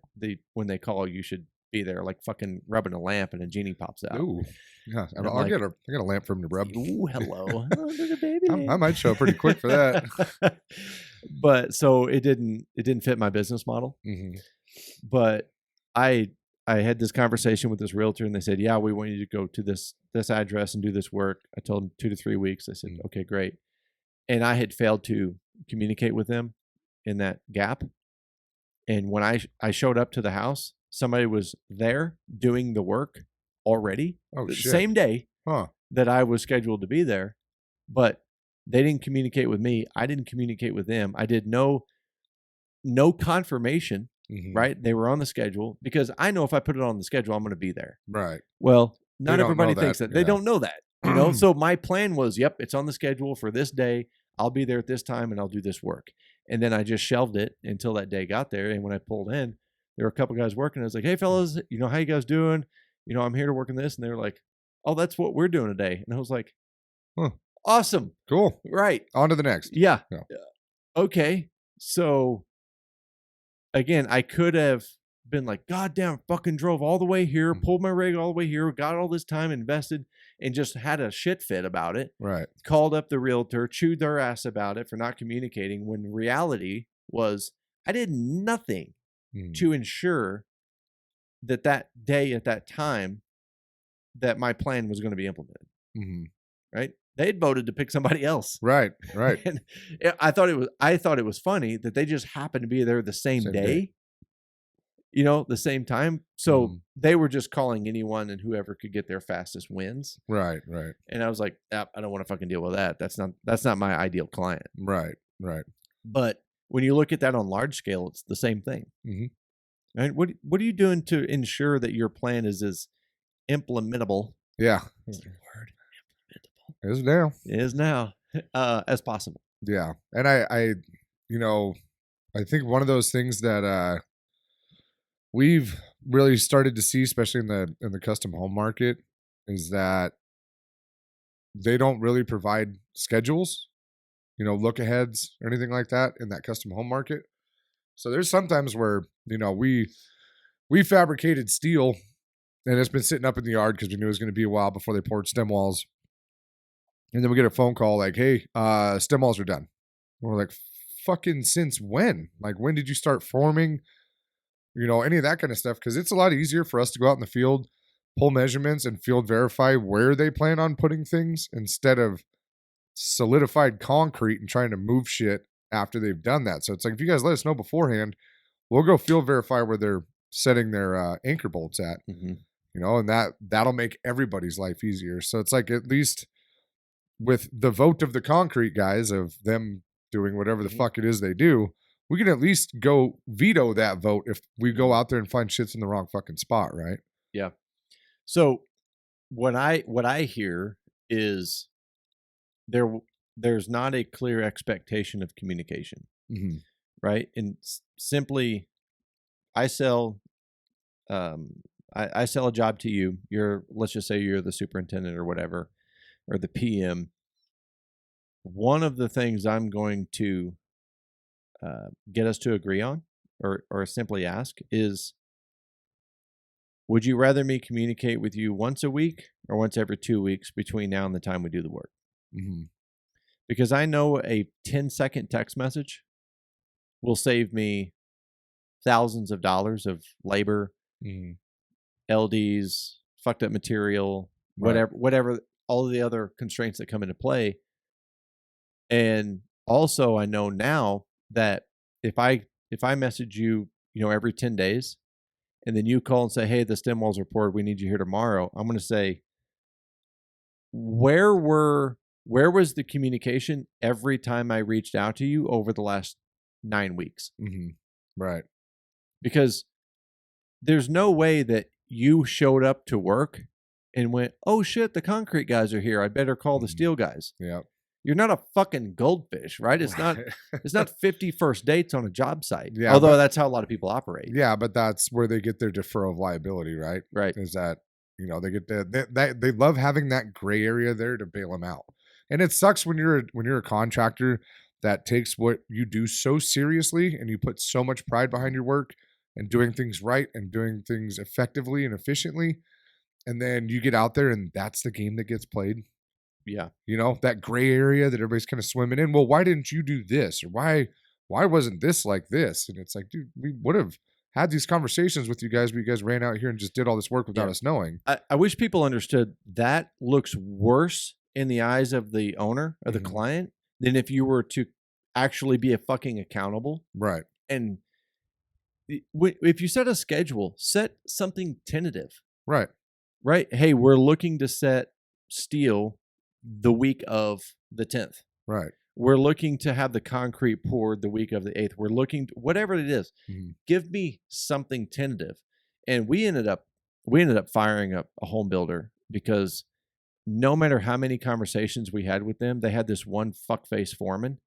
when they call, you should be there, like fucking rubbing a lamp and a genie pops out. Ooh, yeah, I get a lamp from the rub. Ooh, hello, oh, baby. I might show up pretty quick for that. But so it didn't fit my business model. But I had this conversation with this realtor, and they said, yeah, we want you to go to this address and do this work. I told them 2 to 3 weeks. I said, okay, great. And I had failed to communicate with them in that gap. And when I showed up to the house, somebody was there doing the work already. Oh, the shit. Same day that I was scheduled to be there, but they didn't communicate with me. I didn't communicate with them. I did no confirmation right? They were on the schedule because I know if I put it on the schedule, I'm going to be there. Right. Well, not everybody thinks that. They don't know that, you know? So my plan was, yep, it's on the schedule for this day. I'll be there at this time and I'll do this work. And then I just shelved it until that day got there. And when I pulled in, there were a couple guys working. I was like, hey fellas, you know, how you guys doing? You know, I'm here to work on this. And they were like, oh, that's what we're doing today. And I was like, huh. Awesome. Cool. Right. On to the next. Yeah. Okay. So again, I could have been like, God damn, fucking drove all the way here, pulled my rig all the way here, got all this time invested, and just had a shit fit about it. Right. Called up the realtor, chewed their ass about it for not communicating, when reality was I did nothing to ensure that that day at that time that my plan was going to be implemented. Right. They'd voted to pick somebody else. Right. Right. And I thought it was funny that they just happened to be there the same day. You know, the same time. So they were just calling anyone and whoever could get their fastest wins. Right. Right. And I was like, I don't want to fucking deal with that. That's not my ideal client. Right. Right. But when you look at that on large scale, it's the same thing. Right? What are you doing to ensure that your plan is as implementable? Yeah. Is the word implementable? Is now. Is now as possible. Yeah. And I you know, I think one of those things that we've really started to see, especially in the custom home market, is that they don't really provide schedules, you know, look aheads or anything like that in that custom home market. So there's sometimes where, you know, we fabricated steel and it's been sitting up in the yard because we knew it was going to be a while before they poured stem walls. And then we get a phone call like, hey, stem walls are done. And we're like, fucking since when? Like, when did you start forming? You know, any of that kind of stuff, because it's a lot easier for us to go out in the field, pull measurements, and field verify where they plan on putting things instead of solidified concrete and trying to move shit after they've done that. So it's like, if you guys let us know beforehand, we'll go field verify where they're setting their anchor bolts at, you know, and that'll make everybody's life easier. So it's like, at least with the vote of the concrete guys of them doing whatever the fuck it is they do, we can at least go veto that vote if we go out there and find shit's in the wrong fucking spot, right? Yeah. So what I hear is there's not a clear expectation of communication, right? And simply, I sell I sell a job to you. Let's just say you're the superintendent or whatever, or the PM. One of the things I'm going to get us to agree on or simply ask is, would you rather me communicate with you once a week or once every 2 weeks between now and the time we do the work? Because I know a 10-second text message will save me thousands of dollars of labor, LDs, fucked up material, whatever, all of the other constraints that come into play. And also I know now that if I message you, you know, every 10 days, and then you call and say, hey, the stem walls are poured, we need you here tomorrow, I'm going to say, where was the communication every time I reached out to you over the last 9 weeks? Right. Because there's no way that you showed up to work and went, oh shit, the concrete guys are here, I better call the steel guys. Yeah. You're not a fucking goldfish, right? It's not 50 first dates on a job site. Yeah, although that's how a lot of people operate. Yeah, but that's where they get their deferral of liability, right? Right. Is that, you know, they get they love having that gray area there to bail them out. And it sucks when you're a contractor that takes what you do so seriously and you put so much pride behind your work and doing things right and doing things effectively and efficiently. And then you get out there and that's the game that gets played. Yeah. You know, that gray area that everybody's kind of swimming in. Well, why didn't you do this? Or why wasn't this like this? And it's like, dude, we would have had these conversations with you guys, but you guys ran out here and just did all this work without us knowing. I wish people understood that looks worse in the eyes of the owner or the client than if you were to actually be a fucking accountable. Right. And if you set a schedule, set something tentative. Right. Right. Hey, we're looking to set steel the week of the 10th. Right. we're looking to have the concrete poured the week of the 8th. We're looking to, whatever it is, give me something tentative. And we ended up firing up a home builder because no matter how many conversations we had with them, they had this one fuckface foreman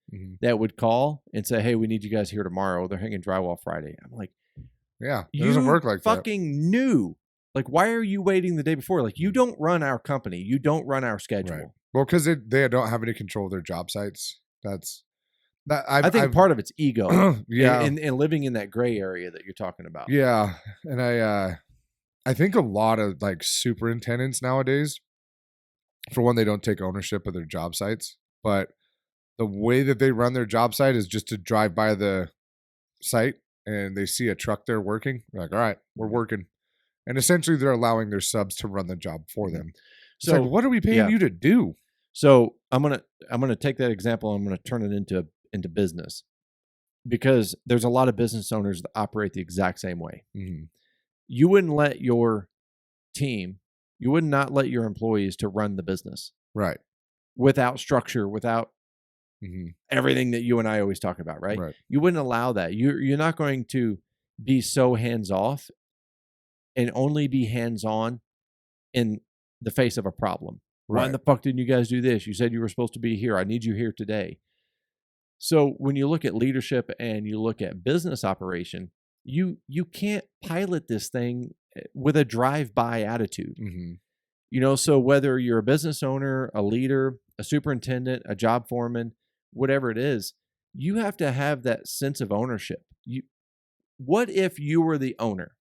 that would call and say, "Hey, we need you guys here tomorrow. They're hanging drywall Friday." I'm like, yeah, it doesn't work like that. Fucking knew. Like, why are you waiting the day before? Like, you don't run our company. You don't run our schedule. Right. Well, because they don't have any control of their job sites. I think part of it's ego. Yeah. And living in that gray area that you're talking about. Yeah. And I think a lot of like superintendents nowadays, for one, they don't take ownership of their job sites, but the way that they run their job site is just to drive by the site and they see a truck there working. They're like, all right, we're working. And essentially they're allowing their subs to run the job for them. It's so like, what are we paying you to do? So I'm gonna take that example. I'm gonna turn it into business, because there's a lot of business owners that operate the exact same way. You wouldn't let your team, you would not let your employees to run the business, right? Without structure, without everything that you and I always talk about, right? You wouldn't allow that. You're not going to be so hands off and only be hands on in the face of a problem. Why in the fuck didn't you guys do this? You said you were supposed to be here. I need you here today. So when you look at leadership and you look at business operation, you can't pilot this thing with a drive-by attitude. You know, so whether you're a business owner, a leader, a superintendent, a job foreman, whatever it is, you have to have that sense of ownership. What if you were the owner?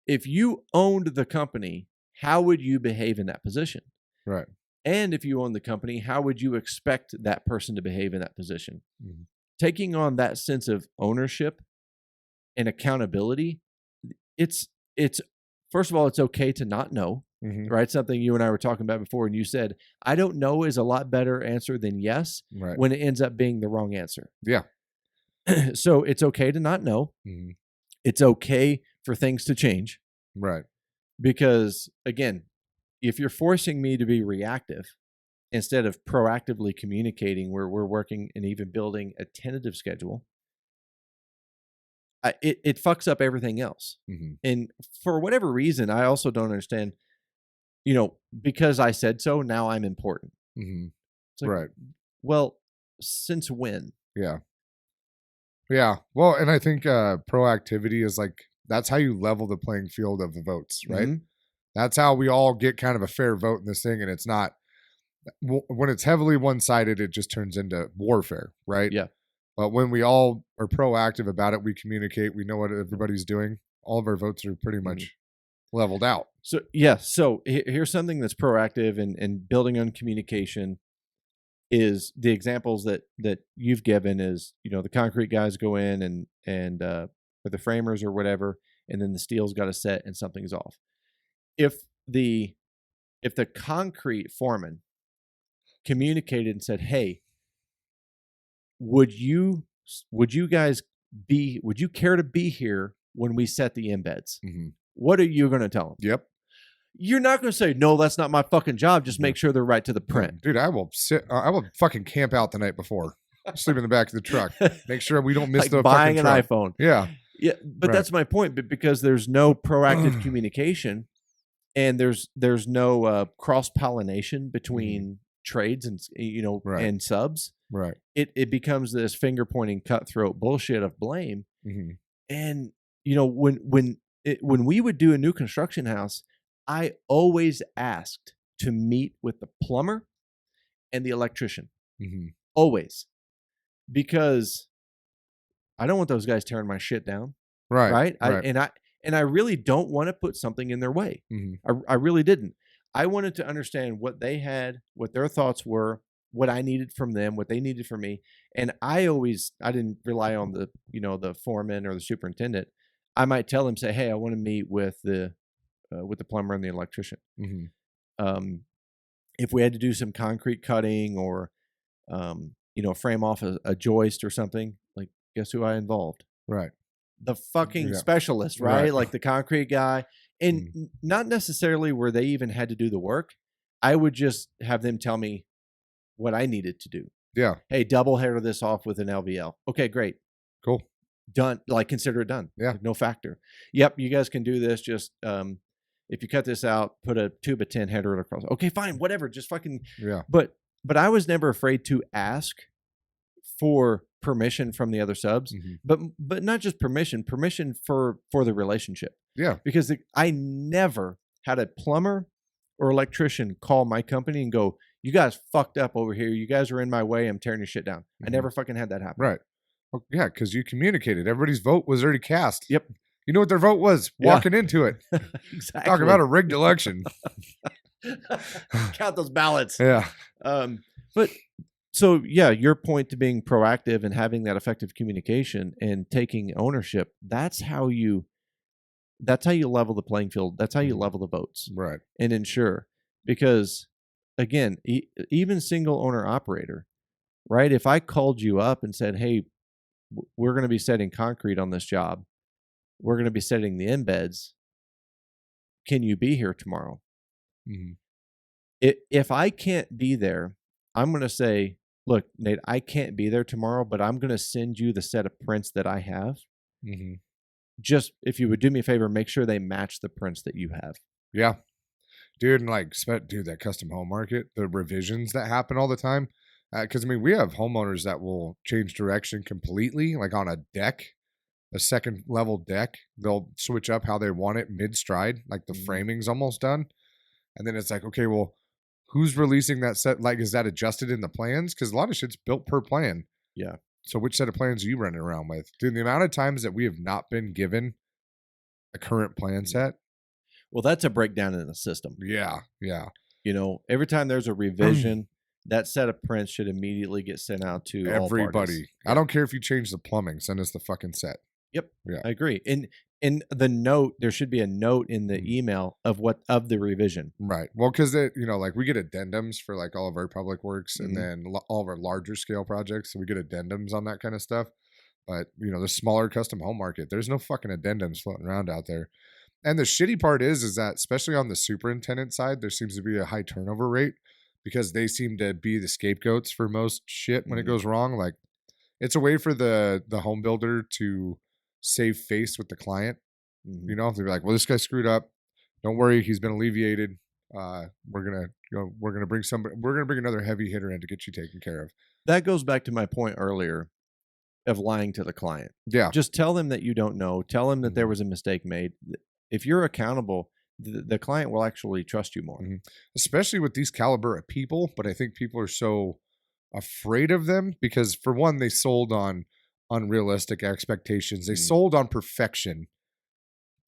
If you owned the company, how would you behave in that position? Right. And if you own the company, how would you expect that person to behave in that position? Taking on that sense of ownership and accountability, it's first of all, it's okay to not know, right? Something you and I were talking about before, and you said, I don't know is a lot better answer than yes, when it ends up being the wrong answer. Yeah. So it's okay to not know. It's okay for things to change. Right. Because again, if you're forcing me to be reactive instead of proactively communicating where we're working and even building a tentative schedule, it fucks up everything else. And for whatever reason, I also don't understand, you know, because I said so, now I'm important. It's like, right. Well, since when? Yeah. Yeah. Well, and I think proactivity is like, that's how you level the playing field of the votes, right? That's how we all get kind of a fair vote in this thing. And it's not, when it's heavily one-sided, it just turns into warfare, right? Yeah. But when we all are proactive about it, we communicate, we know what everybody's doing, all of our votes are pretty much leveled out. So, yeah. So here's something that's proactive and building on communication is the examples that you've given is, you know, the concrete guys go in and or the framers or whatever, and then the steel's got to set and something's off. If the concrete foreman communicated and said, "Hey, would you care to be here when we set the embeds?" What are you going to tell them? Yep. You're not going to say, "No, that's not my fucking job. Just make sure they're right to the print." Dude, I will fucking camp out the night before. Sleep in the back of the truck. Make sure we don't miss like the buying fucking an truck. iPhone. Yeah. Yeah, but that's my point. But because there's no proactive communication and there's no cross-pollination between trades and, you know, and subs, right? It becomes this finger-pointing, cutthroat bullshit of blame. And, you know, when we would do a new construction house, I always asked to meet with the plumber and the electrician. Always. Because I don't want those guys tearing my shit down. Right. I really don't want to put something in their way. I really didn't. I wanted to understand what they had, what their thoughts were, what I needed from them, what they needed from me. And I didn't rely on the, you know, the foreman or the superintendent. I might tell them, say, "Hey, I want to meet with the plumber and the electrician." If we had to do some concrete cutting or, you know, frame off a joist or something, like, guess who I involved? Right. The fucking specialist, right? Like the concrete guy. And not necessarily where they even had to do the work. I would just have them tell me what I needed to do. Yeah. Hey, double header this off with an LVL. Okay, great. Cool. Done. Like, consider it done. Yeah. Like, no factor. Yep, you guys can do this. Just if you cut this out, put a tube of 10, header it across. Okay, fine, whatever. Just fucking. Yeah. But I was never afraid to ask for permission from the other subs, but not just permission for the relationship. Yeah. Because I never had a plumber or electrician call my company and go, "You guys fucked up over here. You guys are in my way. I'm tearing your shit down." I never fucking had that happen. Right. Well, yeah, because you communicated. Everybody's vote was already cast. Yep. You know what their vote was walking into it. Exactly. Talk about a rigged election. Count those ballots. Yeah. But so yeah, your point to being proactive and having that effective communication and taking ownership, that's how you level the playing field. That's how you level the votes. Right. And ensure, because again, even single owner operator, right? If I called you up and said, "Hey, we're going to be setting concrete on this job. We're going to be setting the embeds. Can you be here tomorrow?" If I can't be there, I'm going to say, "Look, Nate, I can't be there tomorrow, but I'm going to send you the set of prints that I have. Just if you would do me a favor, make sure they match the prints that you have." Yeah. Dude, and like, that custom home market, the revisions that happen all the time. Because, I mean, we have homeowners that will change direction completely, like on a deck, a second level deck. They'll switch up how they want it mid-stride, like the framing's almost done. And then it's like, okay, well, who's releasing that set? Like, is that adjusted in the plans? Because a lot of shit's built per plan. Yeah. So which set of plans are you running around with? Dude, the amount of times that we have not been given a current plan set. Well, that's a breakdown in the system. Yeah. Yeah. You know, every time there's a revision, that set of prints should immediately get sent out to everybody. I don't care if you change the plumbing, send us the fucking set. Yep. Yeah. I agree. And in the note, there should be a note in the email of the revision. Right. Well, because like we get addendums for like all of our public works and then all of our larger scale projects. So we get addendums on that kind of stuff. But the smaller custom home market, there's no fucking addendums floating around out there. And the shitty part is that especially on the superintendent side, there seems to be a high turnover rate because they seem to be the scapegoats for most shit when it goes wrong. Like, it's a way for the home builder to save face with the client. They'll be like, "Well, this guy screwed up. Don't worry, he's been alleviated. We're gonna bring another heavy hitter in to get you taken care of." That goes back to my point earlier of lying to the client. Yeah. Just tell them that you don't know. Tell them that there was a mistake made. If you're accountable, the client will actually trust you more. Especially with these caliber of people. But I think people are so afraid of them because, for one, they sold on unrealistic expectations. They sold on perfection.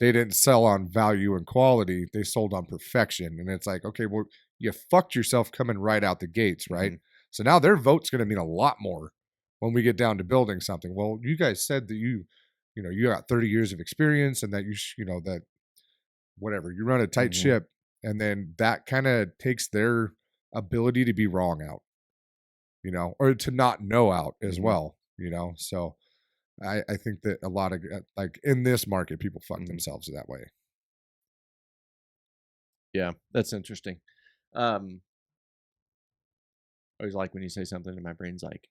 They didn't sell on value and quality. They sold on perfection. And it's like, okay, well, you fucked yourself coming right out the gates, right? So now their vote's going to mean a lot more when we get down to building something. Well, you guys said that you got 30 years of experience and that that whatever, you run a tight ship. And then that kind of takes their ability to be wrong out, or to not know out as well, So I think that a lot of, like, in this market, people fuck themselves that way. Yeah, that's interesting. I always like when you say something and my brain's like,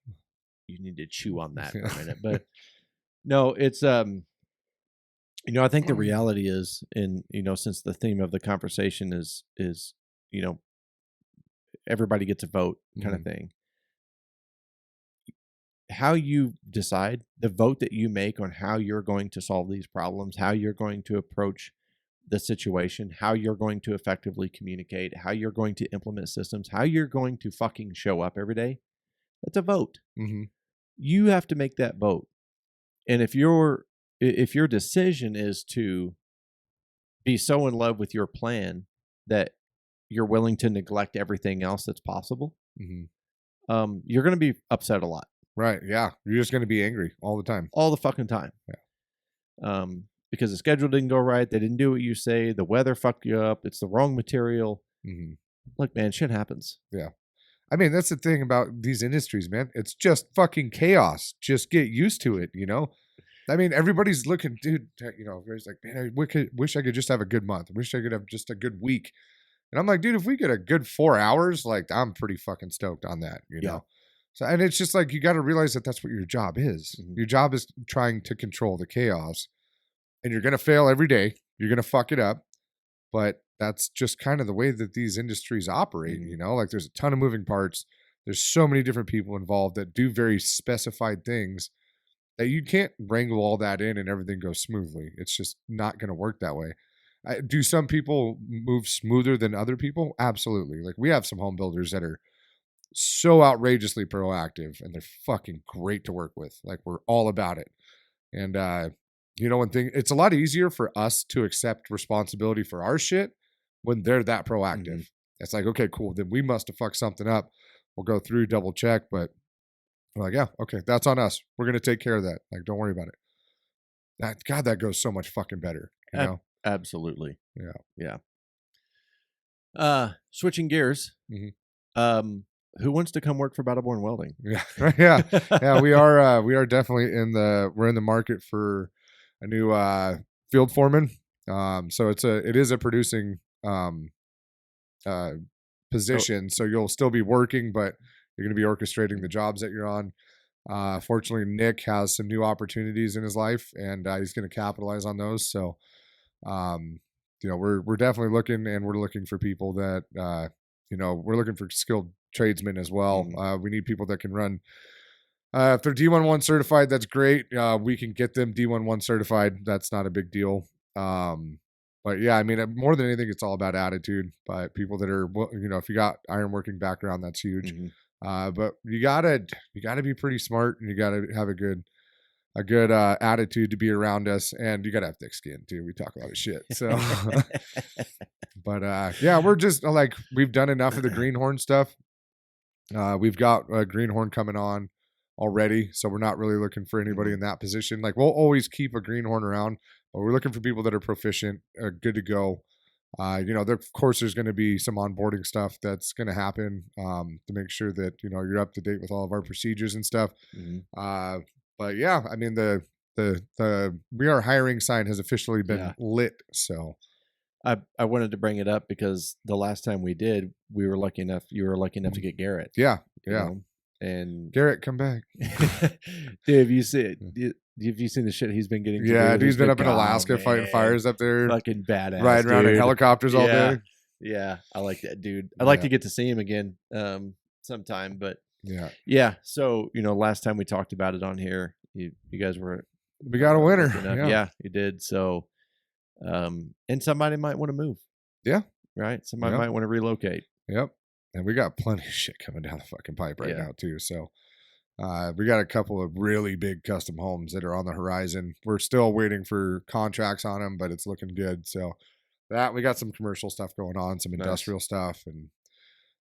you need to chew on that for a minute. But no, it's I think the reality is, since the theme of the conversation is everybody gets a vote kind of thing. How you decide, the vote that you make on how you're going to solve these problems, how you're going to approach the situation, how you're going to effectively communicate, how you're going to implement systems, how you're going to fucking show up every day, that's a vote. You have to make that vote. And if your decision is to be so in love with your plan that you're willing to neglect everything else that's possible, you're going to be upset a lot. Right. Yeah. You're just going to be angry all the time. All the fucking time. Yeah. Because the schedule didn't go right. They didn't do what you say. The weather fucked you up. It's the wrong material. Look, man, shit happens. Yeah. I mean, that's the thing about these industries, man. It's just fucking chaos. Just get used to it, I mean, everybody's looking, dude, everybody's like, man, I wish I could just have a good month. I wish I could have just a good week. And I'm like, dude, if we get a good 4 hours, like, I'm pretty fucking stoked on that, know? So, and it's just like, you got to realize that that's what your job is. Mhm. Your job is trying to control the chaos, and you're going to fail every day. You're going to fuck it up, but that's just kind of the way that these industries operate. Mhm. You know, like there's a ton of moving parts. There's so many different people involved that do very specified things that you can't wrangle all that in and everything goes smoothly. It's just not going to work that way. Do some people move smoother than other people? Absolutely. Like we have some home builders that are so outrageously proactive and they're fucking great to work with. Like we're all about it. And you know, it's a lot easier for us to accept responsibility for our shit when they're that proactive. Mhm. It's like, okay, cool. Then we must have fucked something up. We'll go through, double check, but we're like, yeah, okay, that's on us. We're gonna take care of that. Like, don't worry about it. That goes so much fucking better. You Ab- know? Absolutely. Yeah. Switching gears. Mhm. Who wants to come work for Battleborn Welding? Yeah. Yeah. Yeah. We are definitely we're in the market for a new field foreman. So it is a producing position. So you'll still be working, but you're going to be orchestrating the jobs that you're on. Fortunately, Nick has some new opportunities in his life, and he's going to capitalize on those. So, you know, we're definitely looking, and we're looking for people that, you know, we're looking for skilled tradesmen as well. Mhm. We need people that can run. If they're D11 certified, that's great. We can get them D11 certified. That's not a big deal. But yeah, I mean, more than anything, it's all about attitude. But people that are, you know, if you got ironworking background, that's huge. Mhm. But you gotta be pretty smart, and you gotta have a good attitude to be around us, and you gotta have thick skin too. We talk a lot of shit, so. But yeah, we're just like, we've done enough of the greenhorn stuff. We've got a greenhorn coming on already, so we're not really looking for anybody Mhm. in that position. Like we'll always keep a greenhorn around, but we're looking for people that are proficient, good to go. You know, of course, there's going to be some onboarding stuff that's going to happen to make sure that, you know, you're up to date with all of our procedures and stuff. Mhm. But yeah, I mean, the we are hiring sign has officially been Yeah. lit. So I wanted to bring it up because the last time we did, you were lucky enough to get Garrett. yeah, you yeah. know? And Garrett, come back. dude, have you seen the shit he's been getting? Yeah, to he's been up in Oh, Alaska fighting man. fires up there, Fucking badass, riding around in dude. helicopters all Yeah. day. Yeah, I like that, dude. I'd like Yeah. to get to see him again sometime, but Yeah, yeah. So, you know, last time we talked about it on here, you guys were we got a winner. lucky enough. Yeah, you did. So, and somebody might want to move. Yeah. Right. Somebody Yeah. might want to relocate. Yep. And we got plenty of shit coming down the fucking pipe right Yeah. now too. So we got a couple of really big custom homes that are on the horizon. We're still waiting for contracts on them, but it's looking good. So that we got some commercial stuff going on, some Nice. industrial stuff, and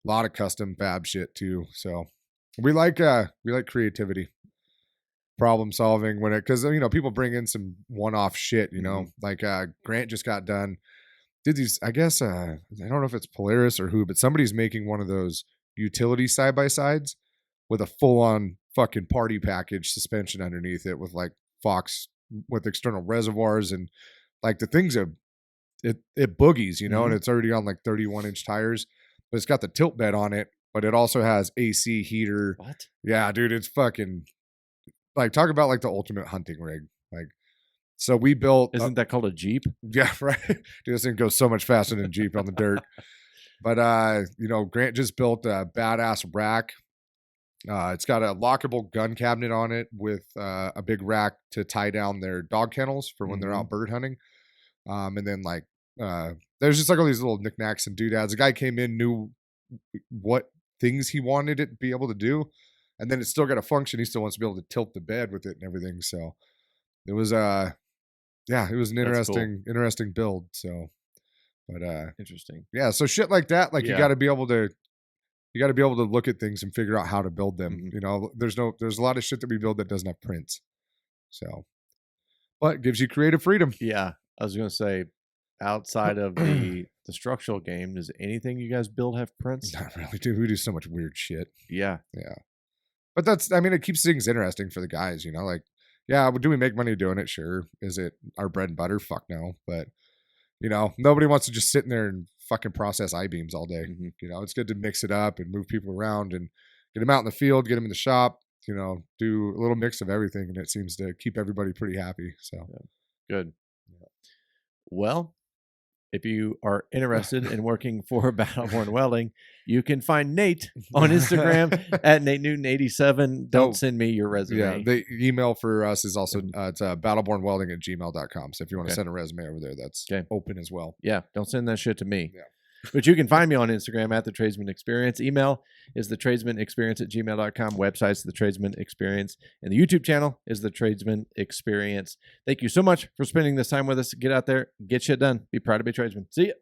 a lot of custom fab shit too. So we like creativity, problem solving because you know people bring in some one-off shit. You know, like Grant just got done. Did these? I guess I don't know if it's Polaris or who, but somebody's making one of those utility side by sides with a full-on fucking party package suspension underneath it with like Fox with external reservoirs, and like the thing's it boogies, you know, and it's already on like 31-inch tires, but it's got the tilt bed on it, but it also has AC heater. What? Yeah, dude, it's fucking like, talk about like the ultimate hunting rig. Like, so we built. Isn't that called a Jeep? Yeah, right. Dude, this thing goes so much faster than a Jeep on the dirt. But you know, Grant just built a badass rack. It's got a lockable gun cabinet on it with a big rack to tie down their dog kennels for when they're out bird hunting. And then like there's just like all these little knickknacks and doodads. The guy came in, knew what things he wanted it to be able to do, and then it's still got a function. He still wants to be able to tilt the bed with it and everything. So it was yeah, it was an That's cool. interesting build. So, but Interesting. yeah, so shit like that, like Yeah. you got to be able to look at things and figure out how to build them. Mhm. You know, there's a lot of shit that we build that doesn't have prints. So, but it gives you creative freedom. Yeah, I was gonna say, outside of the structural game, does anything you guys build have prints? Not really, dude. We do so much weird shit. Yeah. Yeah. But I mean, it keeps things interesting for the guys, you know, like, yeah, do we make money doing it? Sure. Is it our bread and butter? Fuck no. But, you know, nobody wants to just sit in there and fucking process I-beams all day. Mhm. You know, it's good to mix it up and move people around. And, get them out in the field, get them in the shop, you know, do a little mix of everything, and it seems to keep everybody pretty happy. So good. Well, if you are interested in working for Battleborn Welding, you can find Nate on Instagram at Nate Newton 87. Don't send me your resume. Yeah, the email for us is also it's battlebornwelding@gmail.com. So if you want to send a resume over there, that's open as well. Yeah, don't send that shit to me. Yeah. But you can find me on Instagram at The Tradesman Experience. Email is thetradesmanexperience@gmail.com. Website's The Tradesman Experience. And the YouTube channel is The Tradesman Experience. Thank you so much for spending this time with us. Get out there, get shit done. Be proud to be a tradesman. See ya.